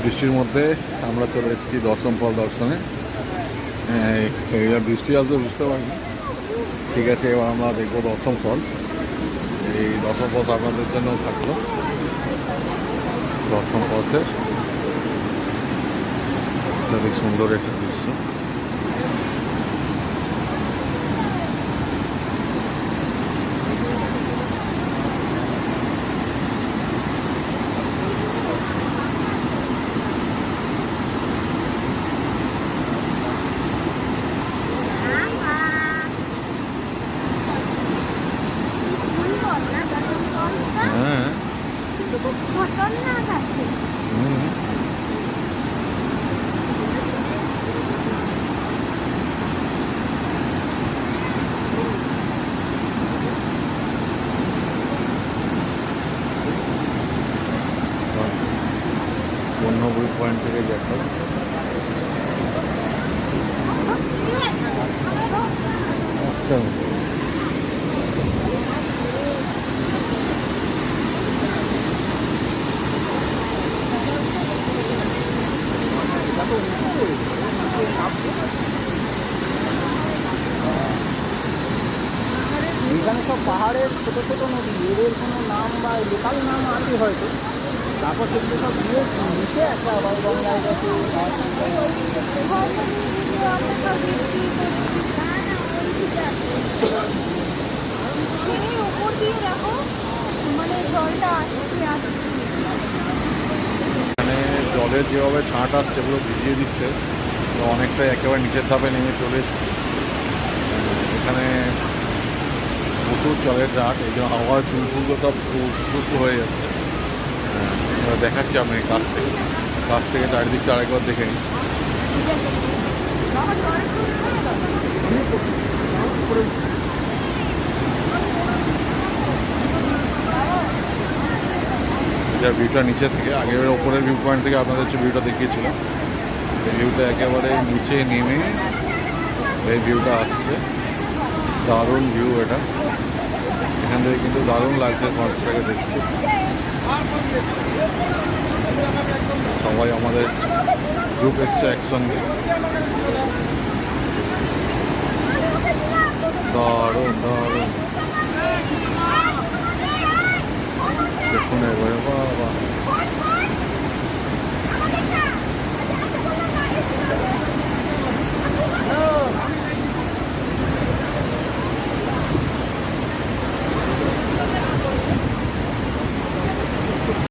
বৃষ্টির মধ্যে আমরা চলে এসেছি দশম ফল দর্শনে। বৃষ্টি আসবে বুঝতে পারিনি। ঠিক আছে, এবার আমরা দেখবো দশম ফলস। এই দশম ফলস আপনাদের জন্য থাকলো। দশম ফলসের খুবই সুন্দর একটা দৃশ্য। হ্যাঁ, নব্বই পয়েন্ট থেকে দেখো। এখানে সব পাহাড়ের ছোটো ছোটো নদী, এদের কোনো নাম বা লোকাল নাম আছে হয়তো, তারপর সেগুলো সব দিয়ে নিচে একটা আবার গঙ্গায় গেছে। এখানে জলের যেভাবে ছাঁট আসছে সেগুলো ভিজিয়ে দিচ্ছে, তো অনেকটাই একেবারে নিচের ধাপে নেমে চলে এসছে। এখানে প্রচুর জলের ঝাঁট, এই জন্য হাওয়ার চুলগুলো সব উস্কো হয়ে যাচ্ছে। এবার দেখাচ্ছি আপনি কাছ থেকে চারিদিকটা আরেকবার দেখে নিন। যা ভিউটা নিচে থেকে, আগের ওপরের ভিউ পয়েন্ট থেকে আপনাদের হচ্ছে ভিউটা দেখিয়েছিলাম। এই ভিউটা একেবারে নিচে নেমে এই ভিউটা আসছে। দারুণ ভিউ এটা। এখান থেকে কিন্তু দারুণ লাগছে ফলসটাকে দেখতে। সবাই আমাদের গ্রুপ এসছে একসঙ্গে। দারুণ দারুণ দেখুন একবার।